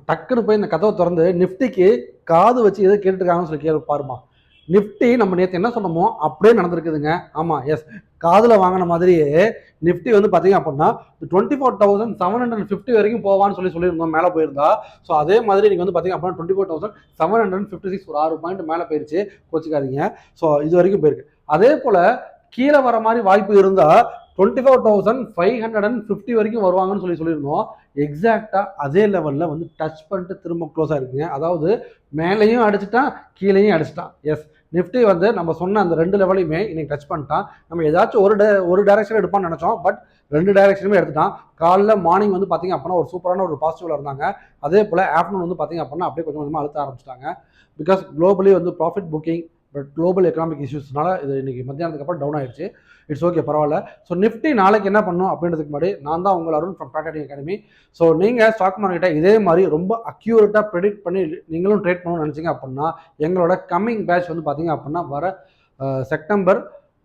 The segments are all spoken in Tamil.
டக்குன்னு போய் இந்த கதவை திறந்து நிஃப்டிக்கு காது வச்சு எதை கேட்டுருக்காங்கன்னு சொல்லி கேள்வி பாருமா. நிஃப்டி நம்ம நேற்று என்ன சொன்னோமோ அப்படியே நடந்திருக்குதுங்க. ஆமாம், எஸ், காதில் வாங்கின மாதிரியே நிஃப்டி வந்து பார்த்தீங்க அப்படின்னா 24,750 வரைக்கும் போவான்னு சொல்லியிருந்தோம், மேலே போயிருந்தா. ஸோ அதே மாதிரி நீங்கள் வந்து பார்த்தீங்க அப்படின்னா 24,756 ஒரு 6 பாயிண்ட் மேலே போயிருச்சு, கோச்சிக்காதீங்க. ஸோ இது வரைக்கும் போயிருக்கு. அதே போல் கீழே வர மாதிரி வாய்ப்பு இருந்தால் 24,550 வரைக்கும் வருவாங்கன்னு சொல்லியிருந்தோம். எக்ஸாக்டாக அதே லெவலில் வந்து டச் பண்ணிட்டு திரும்ப க்ளோஸ் ஆகிருக்குங்க. அதாவது மேலேயும் அடிச்சுட்டான், கீழேயும் அடிச்சிட்டான். எஸ், நிஃப்டி வந்து நம்ம சொன்ன அந்த 2 லெவலையுமே இன்னைக்கு டச் பண்ணிட்டான். நம்ம ஏதாச்சும் ஒரு டைரக்ஷன் எடுப்பான்னு நினச்சோம், பட் 2 டைரக்ஷனுமே எடுத்துட்டான். காலைல மார்னிங் வந்து பார்த்தீங்க அப்படின்னா ஒரு சூப்பரான ஒரு பாசிட்டிவ்ல இருந்தாங்க. அதே போல் ஆஃப்டர்நூன் வந்து பார்த்தீங்க அப்படின்னா அப்படியே கொஞ்சம் கொஞ்சமாக அழுத்த ஆரம்பிச்சிட்டாங்க. பிகாஸ் குளோபலி வந்து profit booking, but global economic இஷ்யூஸ்னால இது இன்னைக்கு மத்தியானத்துக்கு அப்புறம் டவுன் ஆயிடுச்சு. இட்ஸ் ஓகே, பரவாயில்ல. ஸோ நிஃப்டி நாளைக்கு என்ன பண்ணும் அப்படின்றதுக்கு முன்னாடி நான் தான் உங்கள் Arun from Tata Academy. So நீங்கள் ஸ்டாக் மார்க்கெட்டை இதே மாதிரி ரொம்ப அக்யூரேட்டாக ப்ரெடிக்ட் பண்ணி நீங்களும் ட்ரேட் பண்ணணும்னு நினச்சிங்க அப்படின்னா எங்களோட கம்மிங் பேட்ச் வந்து பார்த்தீங்க அப்படின்னா வர செப்டம்பர்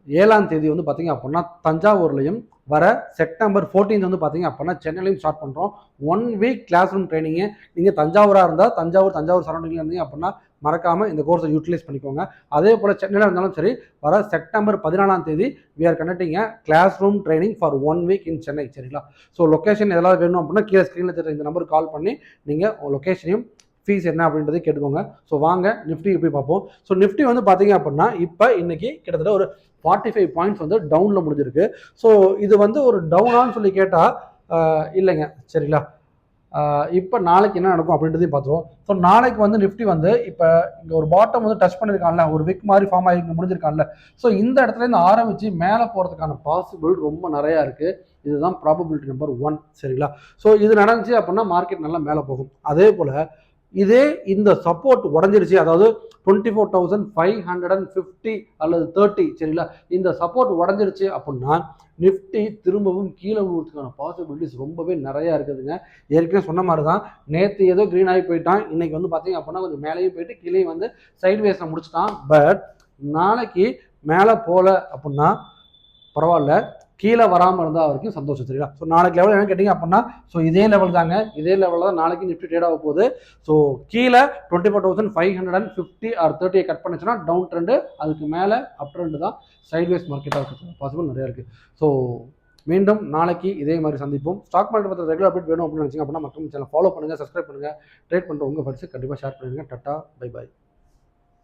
7ஆம் தேதி வந்து பார்த்தீங்க அப்படின்னா தஞ்சாவூர்லையும், வர செப்டம்பர் 14 வந்து பார்த்தீங்க அப்படின்னா சென்னையிலையும் ஸ்டார்ட் பண்ணுறோம். 1 வீக் கிளாஸ் ரூம் ட்ரைனிங்கு. நீங்கள் தஞ்சாவூராக இருந்தால் தஞ்சாவூர் சரௌண்டிங்கில் இருந்தீங்க அப்படின்னா மறக்காமல் இந்த கோர்ஸை யூட்டிலைஸ் பண்ணிக்கோங்க. அதே போல் சென்னையில் இருந்தாலும் சரி, வர செப்டம்பர் 14ஆம் தேதி we are conducting a classroom training for 1 week in Chennai. சரிங்களா? ஸோ லொக்கேஷன் எதாவது வேணும் அப்படின்னா கீழே ஸ்க்ரீனில் தெரியுற இந்த நம்பருக்கு கால் பண்ணி நீங்கள் லொக்கேஷனையும் ஃபீஸ் என்ன அப்படின்றத கேட்டுக்கோங்க. ஸோ வாங்க நிஃப்டி போய் பார்ப்போம். ஸோ நிஃப்டி வந்து பார்த்தீங்க அப்படின்னா இப்போ இன்னைக்கு கிட்டத்தட்ட ஒரு 45 பாயிண்ட்ஸ் வந்து டவுனில் முடிஞ்சிருக்கு. ஸோ இது வந்து ஒரு டவுனான்னு சொல்லி கேட்டால் இல்லைங்க. சரிங்களா? இப்போ நாளைக்கு என்ன நடக்கும் அப்படின்றதையும் பார்த்துருவோம். ஸோ நாளைக்கு வந்து நிஃப்டி வந்து இப்போ இங்கே ஒரு பாட்டம் வந்து டச் பண்ணியிருக்கான்ல, ஒரு விக் மாதிரி ஃபார்ம் ஆகி முடிஞ்சிருக்கான்ல. ஸோ இந்த இடத்துல இருந்து ஆரம்பித்து மேலே போகிறதுக்கான பாசிபிள் ரொம்ப நிறையா இருக்குது. இதுதான் ப்ராபபிலிட்டி நம்பர் 1. சரிங்களா? ஸோ இது நடந்துச்சு அப்படின்னா மார்க்கெட் நல்லா மேலே போகும். அதே போல் இதே இந்த சப்போர்ட் உடஞ்சிருச்சு, அதாவது 24,550 அல்லது 30, சரிங்களா, இந்த சப்போர்ட் உடஞ்சிருச்சு அப்படின்னா நிஃப்டி திரும்பவும் கீழே விழுறதுக்கான பாசிபிலிட்டிஸ் ரொம்பவே நிறையா இருக்குதுங்க. ஏற்கனவே சொன்ன மாதிரி தான், நேற்று ஏதோ க்ரீன் ஆகி போயிட்டான், இன்னைக்கு வந்து பார்த்தீங்க அப்படின்னா கொஞ்சம் மேலேயும் போயிட்டு கீழே வந்து சைட்வேஸில் முடிச்சிட்டான். பட் நாளைக்கு மேலே போகல அப்படின்னா பரவாயில்ல, கீழே வராமல் இருந்தால் வரைக்கும் சந்தோஷம். சரிங்களா? ஸோ நாளைக்கு லெவல் என்ன கேட்டிங்க அப்படின்னா ஸோ இதே லெவல் தாங்க, இதே லெவலில் தான் நாளைக்கு நிஃப்டி ட்ரேட் ஆக போகுது. ஸோ கீழே 24,550 ஆர் 30 கட் பண்ணிச்சுன்னா டவுன் ட்ரெண்டு, அதுக்கு மேலே அப் ட்ரெண்டு தான் சைட்வேஸ் மார்க்கெட்டாக இருக்கிறது பாசிபிள் நிறையா இருக்குது. ஸோ மீண்டும் நாளைக்கு இதே மாதிரி சந்திப்போம். ஸ்டாக் மார்க்கெட் பற்றி ரெகுலர் அப்டேட் வேணும் அப்படின்னு நினச்சிங்க அப்படின்னா மக்கள் சேனல் ஃபாலோ பண்ணுங்கள், சப்ஸ்கிரைப் பண்ணுங்கள். ட்ரேட் பண்ணுற உங்கள் ஃப்ரெண்ட்ஸுக்கு கண்டிப்பாக ஷேர் பண்ணுங்கள். Tata, bye bye.